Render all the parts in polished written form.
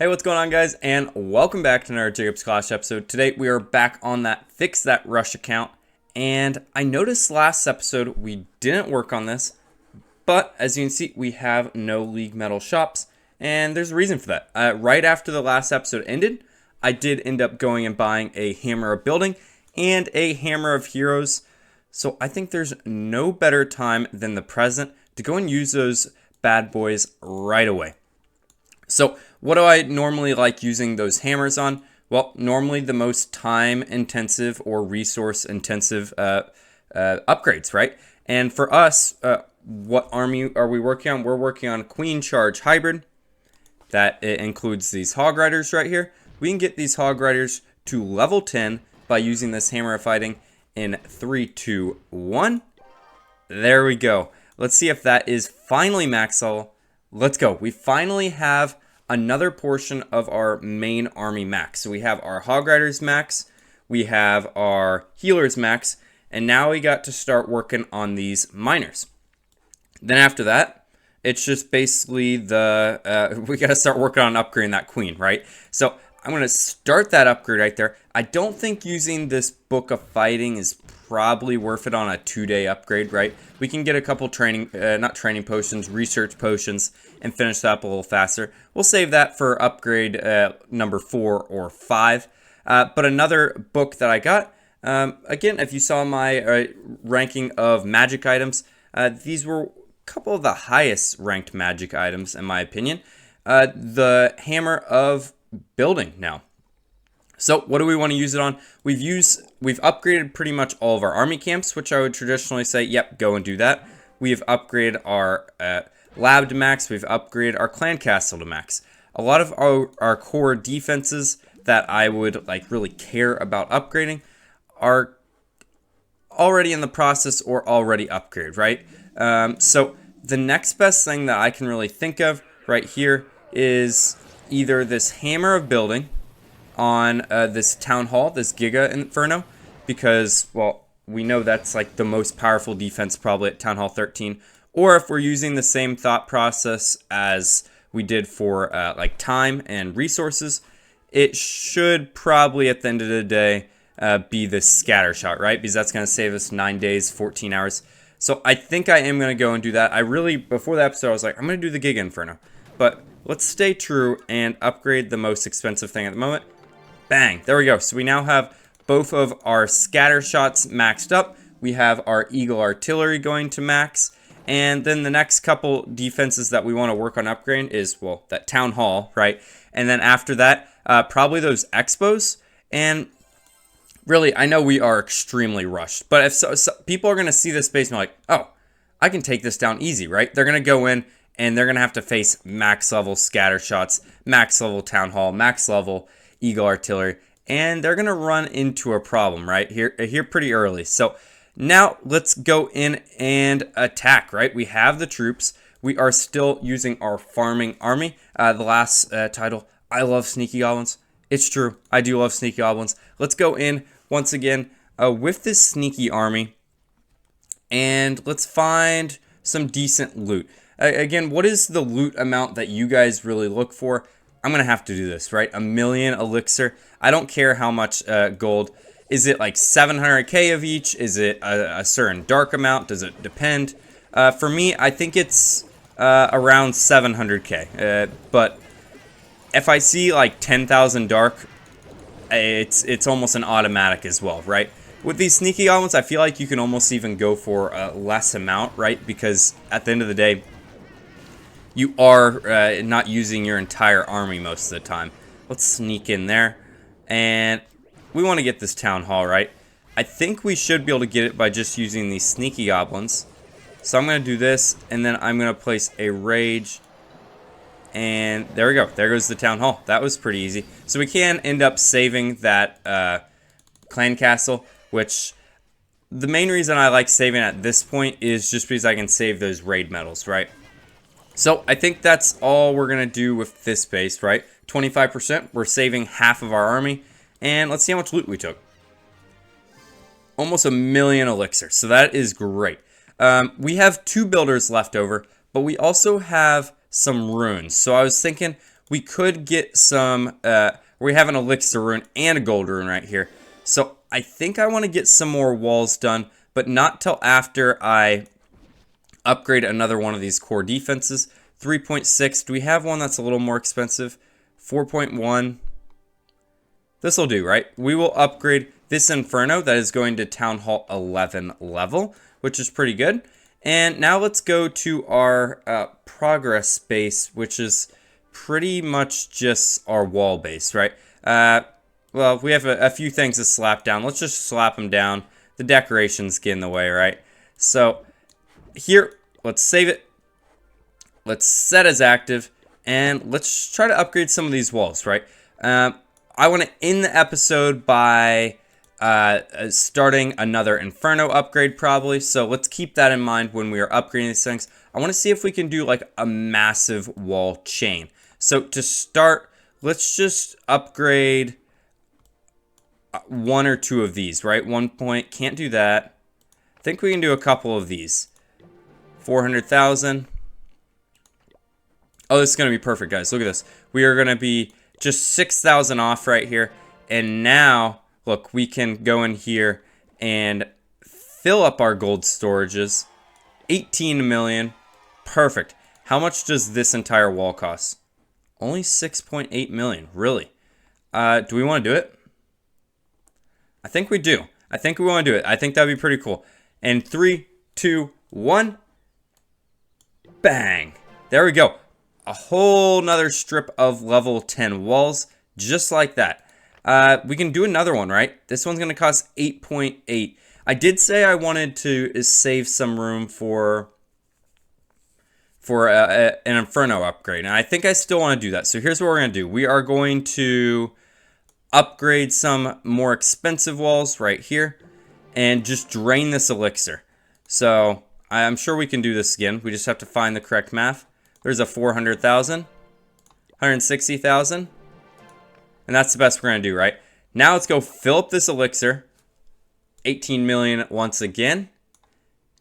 Hey, what's going on, guys, and welcome back to another Jacob's Clash episode. Today we are back on that Fix That Rush account, and I noticed last episode we didn't work on this, but as you can see, we have no League Metal shops, and there's a reason for that. Right after the last episode ended, I did end up going and buying a Hammer of Building and a Hammer of Heroes, so I think there's no better time than the present to go and use those bad boys right away. So what do I normally like using those hammers on? Well, normally the most time intensive or resource intensive upgrades, right? And for us, what army are we working on? We're working on Queen Charge Hybrid. That includes these Hog Riders right here. We can get these Hog Riders to level 10 by using this Hammer of Fighting in 3, 2, 1. There we go. Let's see if that is finally max level. Let's go. We finally have another portion of our main army max. So we have our Hog Riders max, we have our Healers max, and now we got to start working on these Miners. Then after that, it's just basically we got to start working on upgrading that Queen, right? So I'm going to start that upgrade right there. I don't think using this Book of Fighting is probably worth it on a 2-day upgrade, right? We can get a couple not training potions, research potions, and finish that up a little faster. We'll save that for upgrade number 4 or 5. But another book that I got, again, if you saw my ranking of magic items, these were a couple of the highest ranked magic items, in my opinion. The Hammer of Building now. So what do we want to use it on? We've upgraded pretty much all of our army camps, which I would traditionally say, yep, go and do that. We've upgraded our lab to max. We've upgraded our clan castle to max. A lot of our core defenses that I would really care about upgrading are already in the process or already upgraded, right? So the next best thing that I can really think of right here is either this Hammer of Building on this Town Hall, this Giga Inferno, because, well, we know that's the most powerful defense probably at Town Hall 13, or if we're using the same thought process as we did for time and resources, it should probably at the end of the day be the Scatter Shot, right? Because that's going to save us 9 days, 14 hours. So I think I am going to go and do that. Before the episode, I was like, I'm going to do the Giga Inferno, but let's stay true and upgrade the most expensive thing at the moment. Bang, there we go. So we now have both of our scatter shots maxed up. We have our Eagle Artillery going to max. And then the next couple defenses that we want to work on upgrading is, well, that Town Hall, right? And then after that, probably those Expos. And really, I know we are extremely rushed. But if so people are going to see this space and be like, oh, I can take this down easy, right? They're going to go in and they're going to have to face max level scatter shots, max level Town Hall, max level Eagle Artillery, and they're gonna run into a problem right here pretty early. So now let's go in and attack, right? We have the troops. We are still using our farming army. The last title, I love sneaky goblins. It's true, I do love sneaky goblins. Let's go in once again with this sneaky army, and let's find some decent loot. Again, what is the loot amount that you guys really look for? I'm going to have to do this, right? 1,000,000 elixir. I don't care how much gold. Is it 700k of each? Is it a certain dark amount? Does it depend? For me, I think it's around 700k. But if I see 10,000 dark, it's almost an automatic as well, right? With these sneaky goblins, I feel like you can almost even go for a less amount, right? Because at the end of the day, you are not using your entire army most of the time. Let's sneak in there. And we want to get this Town Hall, right? I think we should be able to get it by just using these sneaky goblins. So I'm going to do this, and then I'm going to place a Rage. And there we go. There goes the Town Hall. That was pretty easy. So we can end up saving that clan castle, which the main reason I like saving at this point is just because I can save those raid medals, right? So I think that's all we're going to do with this base, right? 25%. We're saving half of our army. And let's see how much loot we took. Almost 1,000,000 elixir. So that is great. We have 2 builders left over, but we also have some runes. So I was thinking we could get some, we have an elixir rune and a gold rune right here. So I think I want to get some more walls done, but not till after I upgrade another one of these core defenses. 3.6, do we have one that's a little more expensive? 4.1, this will do, right? We will upgrade this Inferno that is going to Town Hall 11 level, which is pretty good. And now let's go to our progress space, which is pretty much just our wall base, right? Well, we have a few things to slap down. Let's just slap them down. The decorations get in the way, right? So here, let's save it. Let's set as active, and let's try to upgrade some of these walls, right? I want to end the episode by starting another Inferno upgrade probably. So let's keep that in mind when we are upgrading these things. I want to see if we can do like a massive wall chain. So to start, let's just upgrade one or two of these, right? 1 point, can't do that. I think we can do a couple of these. 400,000. Oh, this is going to be perfect, guys. Look at this. We are going to be just 6,000 off right here. And now, look, we can go in here and fill up our gold storages. 18 million. Perfect. How much does this entire wall cost? Only 6.8 million. Really? Do we want to do it? I think we do. I think we want to do it. I think that'd be pretty cool. And 3, 2, 1. Bang. There we go. A whole nother strip of level 10 walls, just like that. We can do another one, right? This one's going to cost 8.8. I did say I wanted to save some room for an Inferno upgrade, and I think I still want to do that. So here's what we're going to do. We are going to upgrade some more expensive walls right here and just drain this elixir. So I'm sure we can do this again. We just have to find the correct math. There's a 400,000, 160,000, and that's the best we're going to do, right? Now let's go fill up this elixir. 18 million once again.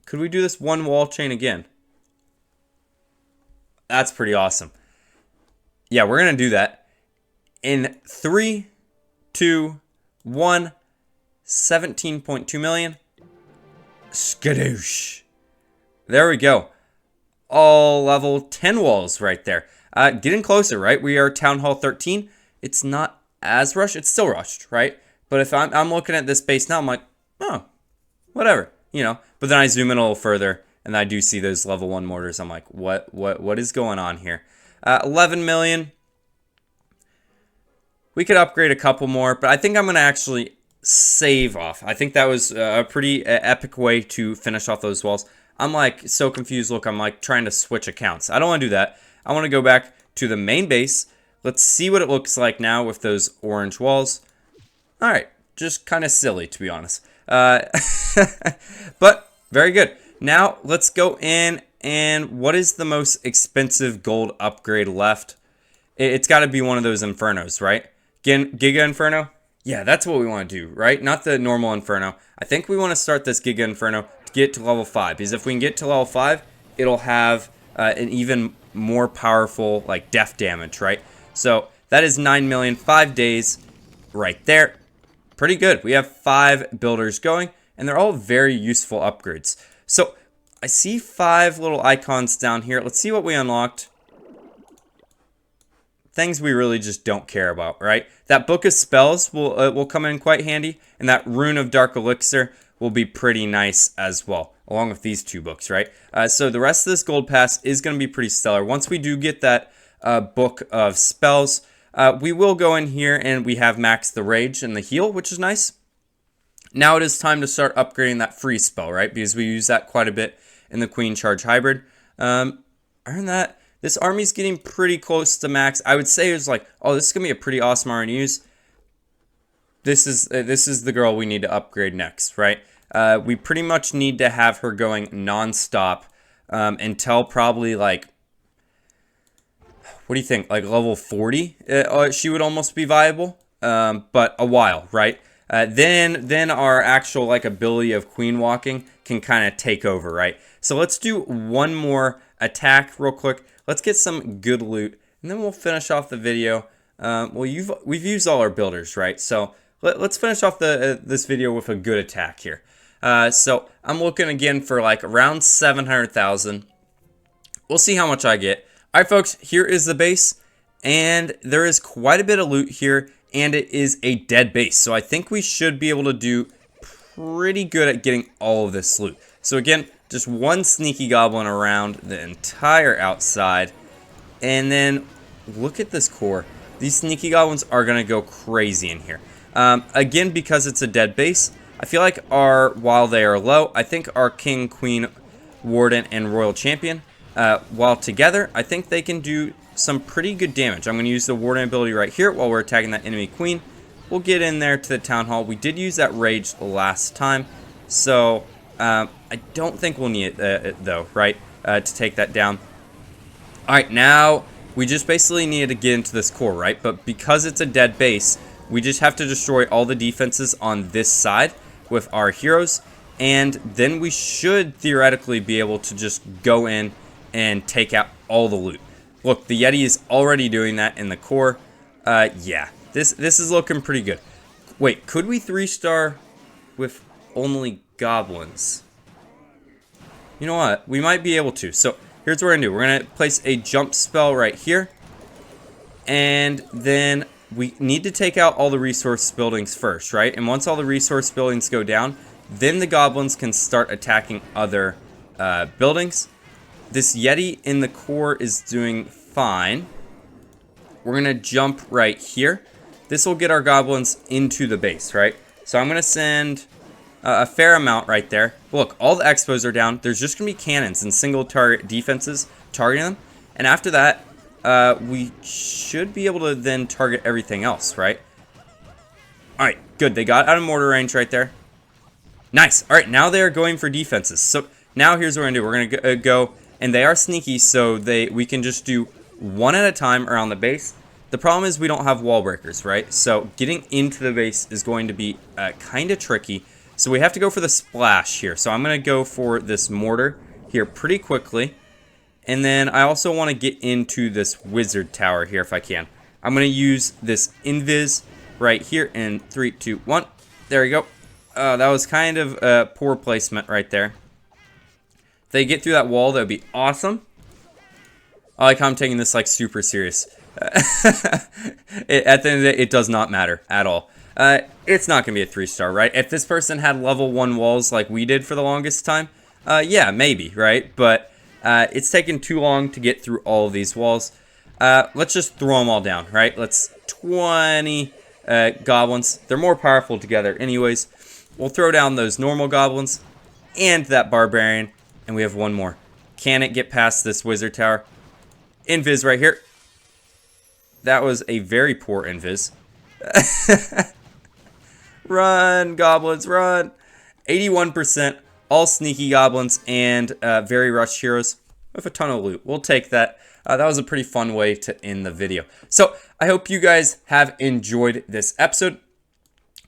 Could we do this one wall chain again? That's pretty awesome. Yeah, we're going to do that. In 3, 2, 1, 17.2 million. Skadoosh. There we go. All level 10 walls right there. Getting closer, right? We are Town Hall 13. It's not as rushed. It's still rushed, right? But if I'm looking at this base now, I'm like, oh, whatever, you know. But then I zoom in a little further, and I do see those level 1 mortars. I'm like, what is going on here? 11 million. We could upgrade a couple more, but I think I'm going to actually save off. I think that was a pretty epic way to finish off those walls. I'm like so confused. Look, I'm like trying to switch accounts. I don't want to do that. I want to go back to the main base. Let's see what it looks like now with those orange walls. All right, just kind of silly, to be honest. But very good. Now let's go in, and what is the most expensive gold upgrade left? It's got to be one of those Infernos, right? Giga Inferno? Yeah, that's what we want to do, right? Not the normal Inferno. I think we want to start this Giga Inferno to get to level 5. Because if we can get to level 5, it'll have an even more powerful like death damage, right? So that is 9 million, 5 days right there. Pretty good. We have 5 builders going, and they're all very useful upgrades. So I see 5 little icons down here. Let's see what we unlocked. Things we really just don't care about, right? That Book of Spells will come in quite handy, and that Rune of Dark Elixir will be pretty nice as well, along with these 2 books, right? So the rest of this gold pass is going to be pretty stellar. Once we do get that Book of Spells, we will go in here and we have Max the Rage and the Heal, which is nice. Now it is time to start upgrading that Freeze spell, right? Because we use that quite a bit in the Queen Charge Hybrid. Earn that. This army's getting pretty close to max. I would say it's like, oh, this is going to be a pretty awesome army to use. This is the girl we need to upgrade next, right? We pretty much need to have her going non-stop until probably like, what do you think? Like level 40? She would almost be viable, but a while, right? Then our actual like ability of queen walking can kind of take over, right? So let's do one more attack real quick. Let's get some good loot. and then we'll finish off the video. Well, we've used all our builders, right? So let's finish off this video with a good attack here. So I'm looking again for like around 700,000. We'll see how much I get. All right, folks, here is the base, and there is quite a bit of loot here, and it is a dead base. So I think we should be able to do pretty good at getting all of this loot. So again, just one sneaky goblin around the entire outside, and then look at this core. These sneaky goblins are going to go crazy in here. Again, because it's a dead base, I feel like while they are low, I think our King, Queen, Warden, and Royal Champion, while together, I think they can do some pretty good damage. I'm going to use the Warden ability right here while we're attacking that enemy Queen. We'll get in there to the Town Hall. We did use that Rage last time, so I don't think we'll need it, though, right, to take that down. All right, now we just basically needed to get into this core, right? But because it's a dead base, we just have to destroy all the defenses on this side with our heroes, and then we should theoretically be able to just go in and take out all the loot. Look, the Yeti is already doing that in the core. Yeah, this is looking pretty good. Wait, could we 3-star with only goblins? You know what? We might be able to. So here's what we're going to do. We're going to place a jump spell right here. And then we need to take out all the resource buildings first, right? And once all the resource buildings go down, then the goblins can start attacking other buildings. This Yeti in the core is doing fine. We're going to jump right here. This will get our goblins into the base, right? So I'm going to send a fair amount right there. Look, all the expos are down. There's just going to be cannons and single target defenses targeting them. And after that, we should be able to then target everything else, right? All right, good. They got out of mortar range right there. Nice. All right, now they are going for defenses. So now here's what we're going to do. We're going to go, and they are sneaky, so we can just do one at a time around the base. The problem is we don't have wall breakers, right? So getting into the base is going to be kind of tricky. So we have to go for the splash here. So I'm going to go for this mortar here pretty quickly. And then I also want to get into this wizard tower here if I can. I'm going to use this invis right here in 3, 2, 1. There we go. That was kind of a poor placement right there. If they get through that wall, that would be awesome. I like how I'm taking this like super serious. At the end of the day, it does not matter at all. It's not going to be a 3-star, right? If this person had level 1 walls like we did for the longest time, yeah, maybe, right? But it's taken too long to get through all of these walls. Let's just throw them all down, right? Let's 20 goblins. They're more powerful together anyways. We'll throw down those normal goblins and that barbarian, and we have one more. Can it get past this wizard tower? Invis right here. That was a very poor invis. Run, goblins, run. 81%, all sneaky goblins and very rushed heroes with a ton of loot. We'll take that. That was a pretty fun way to end the video. So I hope you guys have enjoyed this episode.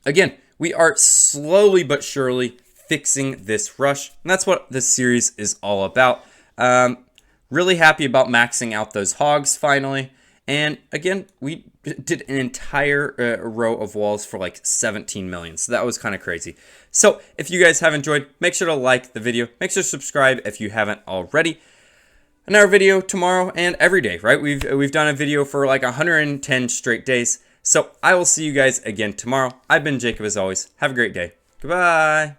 Again, we are slowly but surely fixing this rush, and that's what this series is all about. Really happy about maxing out those hogs finally. And again, we did an entire row of walls for like 17 million. So that was kind of crazy. So if you guys have enjoyed, make sure to like the video. Make sure to subscribe if you haven't already. Another video tomorrow and every day, right? We've done a video for like 110 straight days. So I will see you guys again tomorrow. I've been Jacob as always. Have a great day. Goodbye.